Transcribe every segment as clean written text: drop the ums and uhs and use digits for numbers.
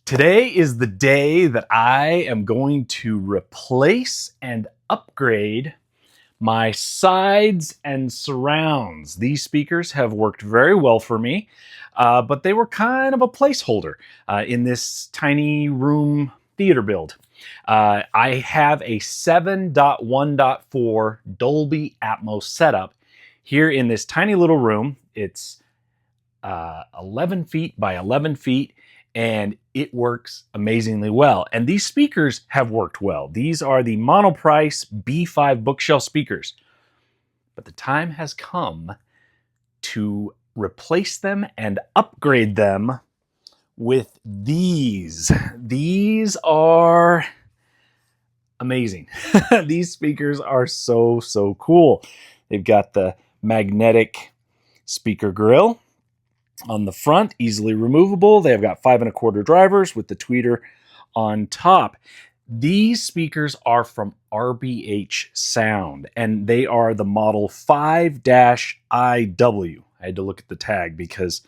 Today is the day that I am going to replace and upgrade my sides and surrounds. These speakers have worked very well for me, but they were kind of a placeholder in this tiny room theater build. I have a 7.1.4 Dolby Atmos setup here in this tiny little room. It's 11 feet by 11 feet, and it works amazingly well. And these speakers have worked well. These are the Monoprice B5 bookshelf speakers. But the time has come to replace them and upgrade them with these. These are amazing. These speakers are so cool. They've got the magnetic speaker grill on the front, easily removable. They have got 5 1/4 drivers with the tweeter on top. These speakers are from RBH Sound, and they are the model 5-IW. I had to look at the tag because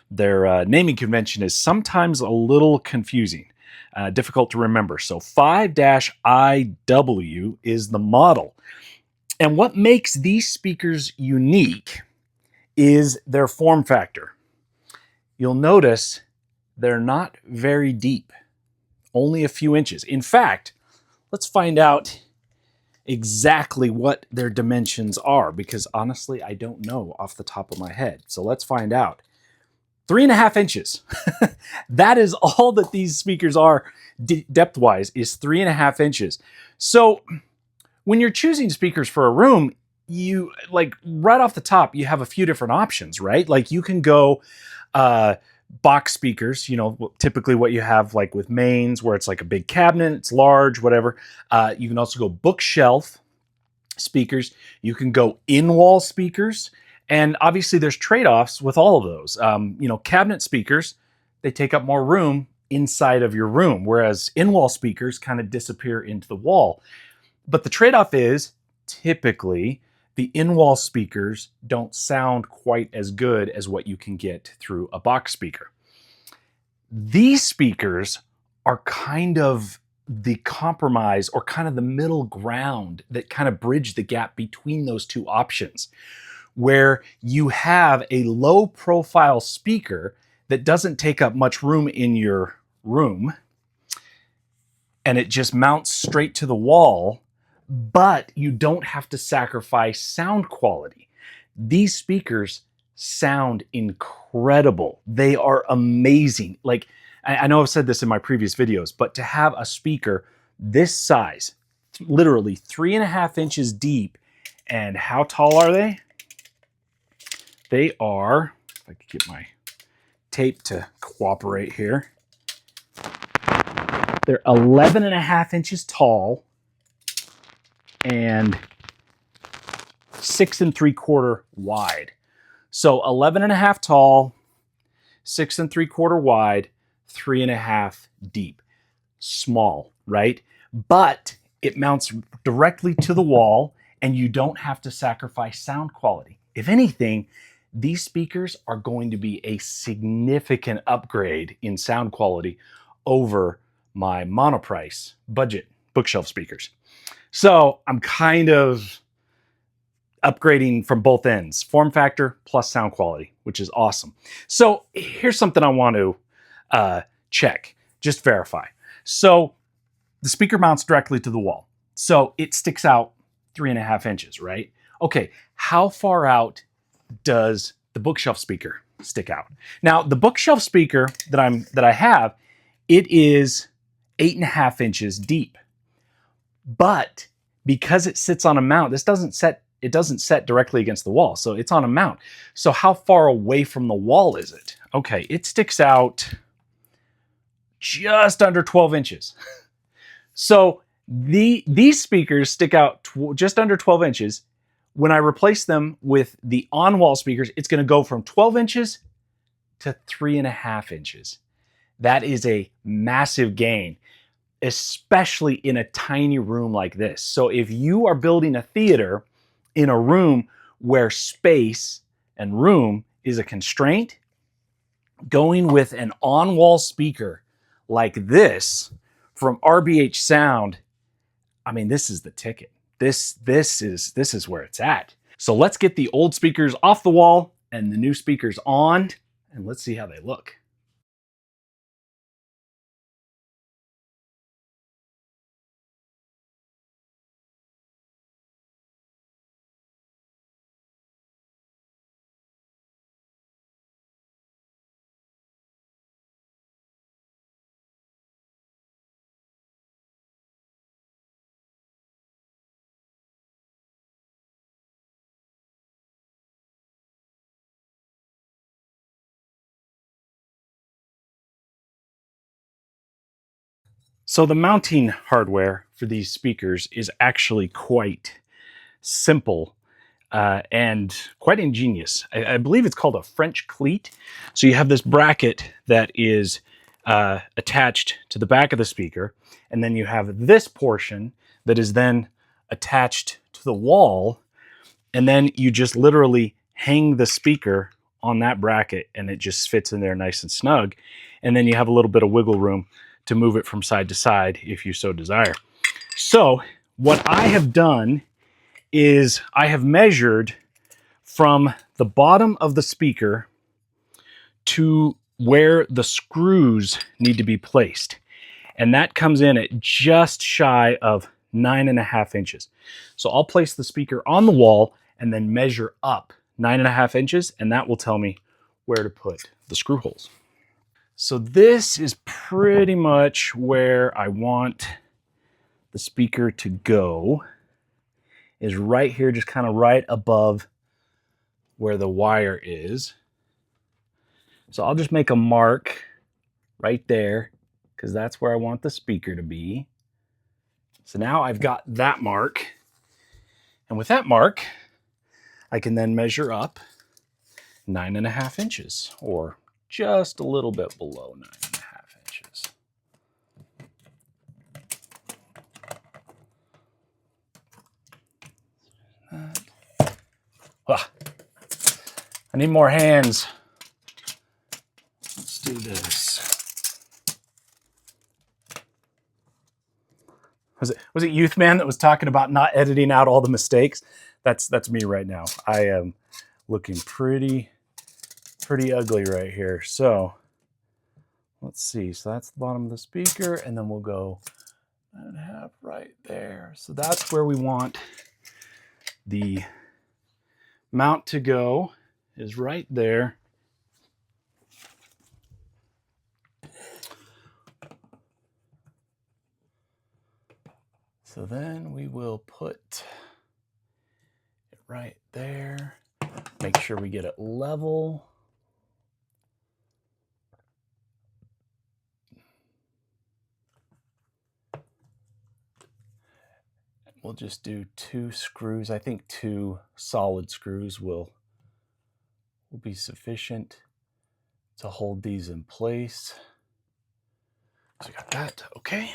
their naming convention is sometimes a little confusing, difficult to remember. So 5-IW is the model. And what makes these speakers unique is their form factor. You'll notice they're not very deep, only a few inches. In fact, let's find out exactly what their dimensions are, because honestly, I don't know off the top of my head. So let's find out. 3.5 inches. That is all that these speakers are depth-wise, is 3.5 inches. So when you're choosing speakers for a room, you right off the top, you have a few different options, right? Like you can go box speakers, typically what you have like with mains, where it's like a big cabinet, it's large, whatever. You can also go bookshelf speakers. You can go in-wall speakers. And obviously there's trade-offs with all of those. Cabinet speakers, they take up more room inside of your room, whereas in-wall speakers kind of disappear into the wall. But the trade-off is typically the in-wall speakers don't sound quite as good as what you can get through a box speaker. These speakers are kind of the compromise, or kind of the middle ground that kind of bridge the gap between those two options, where you have a low profile speaker that doesn't take up much room in your room, and it just mounts straight to the wall, but you don't have to sacrifice sound quality. These speakers sound incredible. They are amazing. Like, I know I've said this in my previous videos, but to have a speaker this size, literally 3.5 inches deep, and how tall are they? They are, if I could get my tape to cooperate here, they're 11.5 inches tall and 6 3/4 wide. So 11.5 tall, 6 3/4 wide, 3.5 deep. Small, right? But it mounts directly to the wall, and you don't have to sacrifice sound quality. If anything, these speakers are going to be a significant upgrade in sound quality over my Monoprice budget bookshelf speakers. So I'm kind of upgrading from both ends, form factor plus sound quality, which is awesome. So here's something I want to check, just verify. So the speaker mounts directly to the wall. So it sticks out 3.5 inches, right? Okay, how far out does the bookshelf speaker stick out? Now, the bookshelf speaker that I have, it is 8.5 inches deep. But because it sits on a mount, it doesn't set directly against the wall. So it's on a mount. So how far away from the wall is it? Okay, it sticks out just under 12 inches. So these speakers stick out just under 12 inches. When I replace them with the on-wall speakers, it's going to go from 12 inches to 3.5 inches. That is a massive gain, especially in a tiny room like this. So if you are building a theater in a room where space and room is a constraint, going with an on-wall speaker like this from RBH Sound, I mean, this is the ticket. This is where it's at. So let's get the old speakers off the wall and the new speakers on, and let's see how they look. So the mounting hardware for these speakers is actually quite simple and quite ingenious. I believe it's called a French cleat. So you have this bracket that is attached to the back of the speaker, and then you have this portion that is then attached to the wall, and then you just literally hang the speaker on that bracket and it just fits in there nice and snug. And then you have a little bit of wiggle room to move it from side to side if you so desire. So what I have done is I have measured from the bottom of the speaker to where the screws need to be placed. And that comes in at just shy of 9.5 inches. So I'll place the speaker on the wall and then measure up 9.5 inches, and that will tell me where to put the screw holes. So this is pretty much where I want the speaker to go, is right here, just kind of right above where the wire is. So I'll just make a mark right there because that's where I want the speaker to be. So now I've got that mark. And with that mark, I can then measure up 9.5 inches, or just a little bit below 9.5 inches. I need more hands. Let's do this. Was it Youth Man that was talking about not editing out all the mistakes? That's me right now. I am looking pretty ugly right here. So let's see. So that's the bottom of the speaker, and then we'll go 9.5 right there. So that's where we want the mount to go, is right there. So then we will put it right there. Make sure we get it level. We'll just do 2 screws. I think 2 solid screws will be sufficient to hold these in place. So we got that, okay.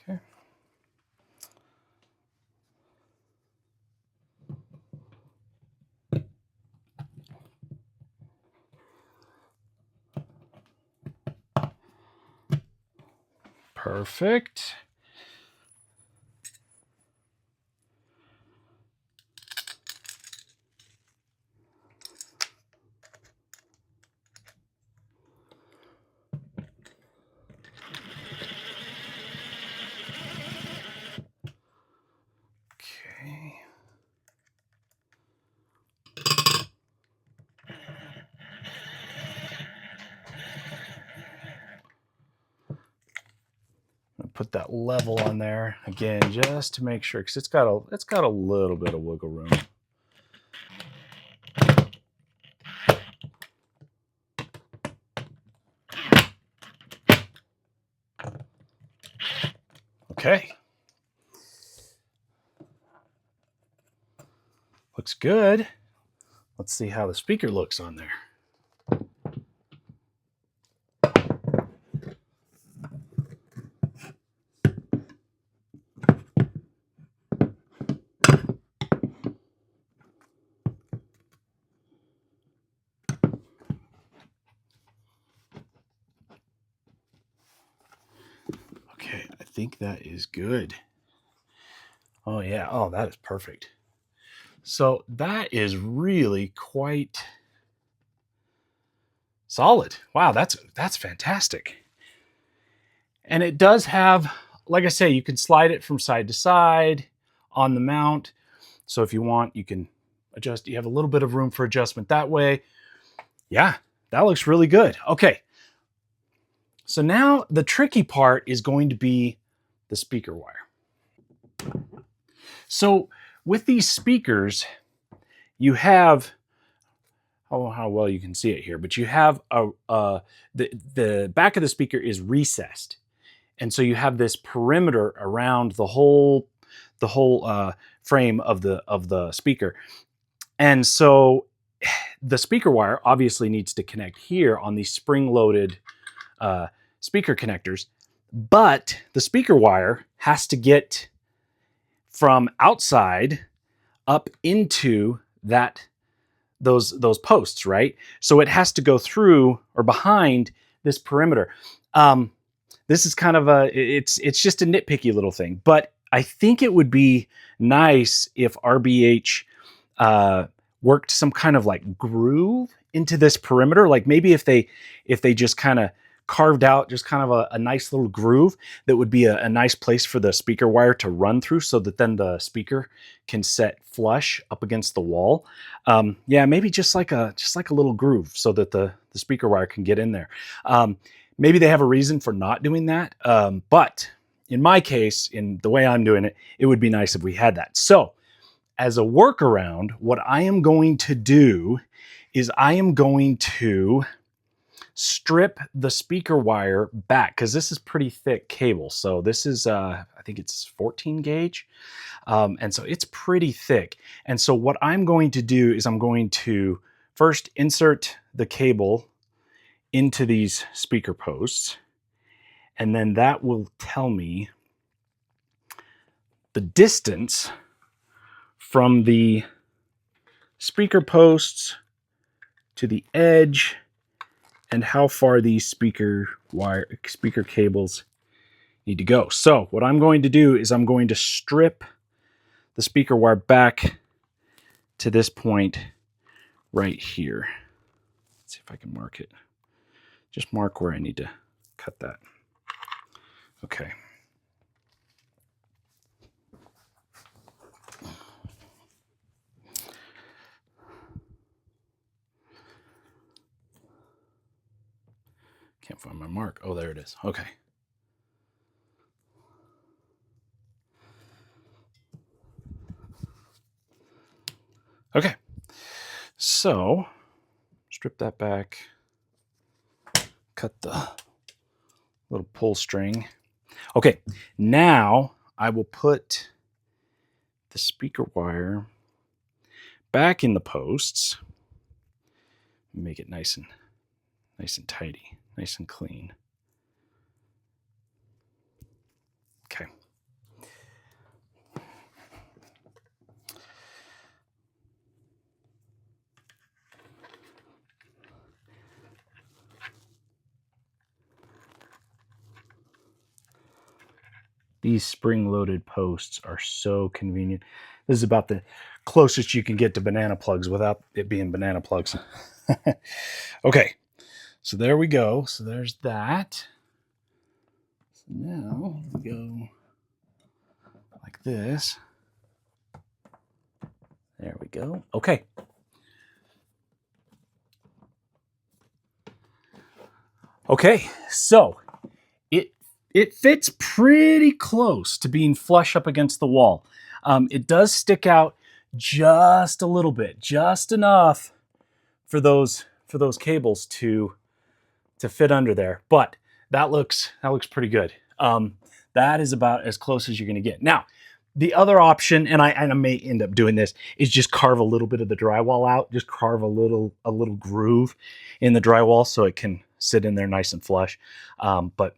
Okay. Perfect. Okay. Put that level on there again, just to make sure, because it's got a little bit of wiggle room. Okay. Looks good. Let's see how the speaker looks on there. Okay, I think that is good. Oh yeah, oh, that is perfect. So that is really quite solid. Wow, that's fantastic. And it does have, like I say, you can slide it from side to side on the mount. So if you want, you can adjust. You have a little bit of room for adjustment that way. Yeah, that looks really good. Okay. So now the tricky part is going to be the speaker wire. So with these speakers, you have, oh, how well you can see it here, but you have the back of the speaker is recessed. And so you have this perimeter around the whole frame of the speaker. And so the speaker wire obviously needs to connect here on these spring-loaded speaker connectors, but the speaker wire has to get from outside up into those posts, right? So it has to go through or behind this perimeter. This is kind of it's just a nitpicky little thing, but I think it would be nice if RBH worked some kind of like groove into this perimeter. Like maybe if they just kind of carved out just kind of a nice little groove that would be a nice place for the speaker wire to run through, so that then the speaker can set flush up against the wall. Yeah, maybe just like a little groove so that the speaker wire can get in there. Maybe they have a reason for not doing that, but in my case, in the way I'm doing it, it would be nice if we had that. So as a workaround, what I am going to do is I am going to strip the speaker wire back, because this is pretty thick cable. So this is, I think it's 14 gauge. And so it's pretty thick. And so what I'm going to do is I'm going to first insert the cable into these speaker posts, and then that will tell me the distance from the speaker posts to the edge and how far these speaker cables need to go. So what I'm going to do is I'm going to strip the speaker wire back to this point right here. Let's see if I can mark it. Just mark where I need to cut that. Okay. Can't find my mark. Oh, there it is. Okay. Okay. So strip that back, cut the little pull string. Okay, now I will put the speaker wire back in the posts. Make it nice and tidy, nice and clean. Okay. These spring-loaded posts are so convenient. This is about the closest you can get to banana plugs without it being banana plugs. Okay, so there we go. So there's that. So now we go like this. There we go. Okay. Okay, so it fits pretty close to being flush up against the wall. It does stick out just a little bit, just enough for those cables to fit under there. But that looks pretty good. That is about as close as you're going to get. Now, The other option, and I may end up doing this, is just carve a little bit of the drywall out. Just carve a little groove in the drywall so it can sit in there nice and flush. But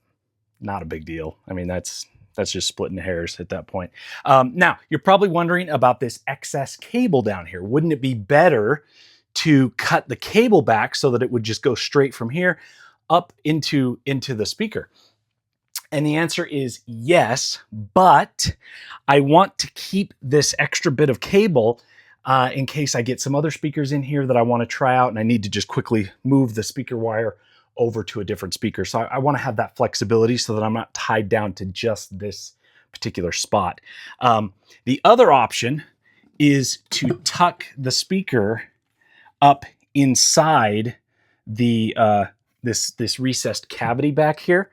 not a big deal. I mean, that's just splitting hairs at that point. Now, you're probably wondering about this excess cable down here. Wouldn't it be better to cut the cable back so that it would just go straight from here up into the speaker? And the answer is yes, but I want to keep this extra bit of cable in case I get some other speakers in here that I want to try out and I need to just quickly move the speaker wire over to a different speaker. So I want to have that flexibility so that I'm not tied down to just this particular spot. The other option is to tuck the speaker up inside the this recessed cavity back here,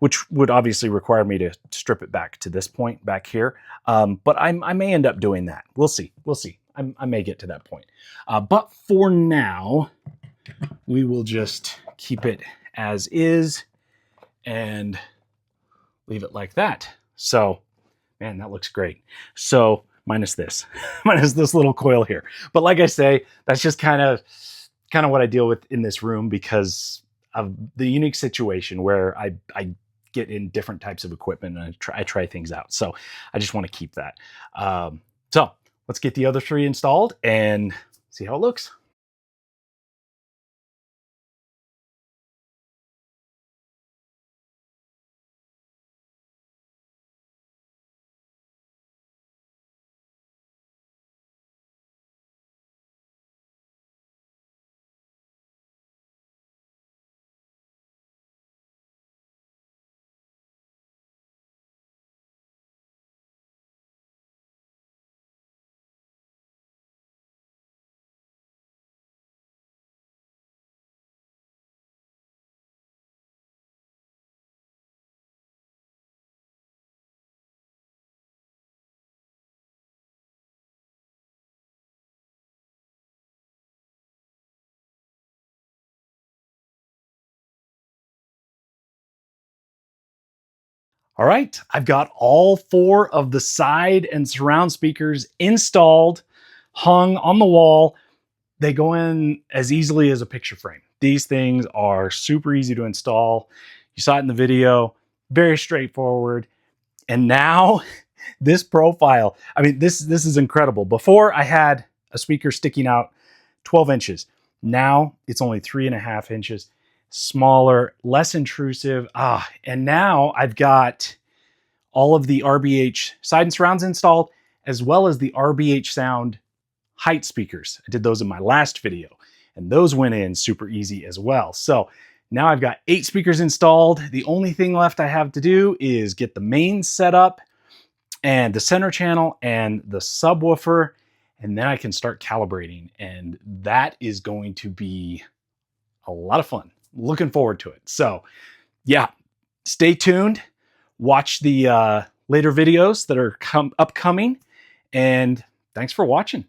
which would obviously require me to strip it back to this point back here. But I may end up doing that. We'll see. We'll see. I may get to that point. But for now, we will just keep it as is and leave it like that. So, man, that looks great. So, minus this, minus this little coil here. But like I say, that's just kind of what I deal with in this room because of the unique situation where I get in different types of equipment and I try things out. So I just want to keep that. So let's get the other three installed and see how it looks. All right, I've got all four of the side and surround speakers installed, hung on the wall. They go in as easily as a picture frame. These things are super easy to install. You saw it in the video, very straightforward. And now this profile, I mean, this is incredible. Before I had a speaker sticking out 12 inches. Now it's only 3.5 inches. Smaller, less intrusive. And now I've got all of the RBH side and surrounds installed, as well as the RBH Sound height speakers. I did those in my last video, and those went in super easy as well. So now I've got 8 speakers installed. The only thing left I have to do is get the mains set up and the center channel and the subwoofer, and then I can start calibrating. And that is going to be a lot of fun. Looking forward to it. So yeah, stay tuned. Watch the later videos that are upcoming. And thanks for watching.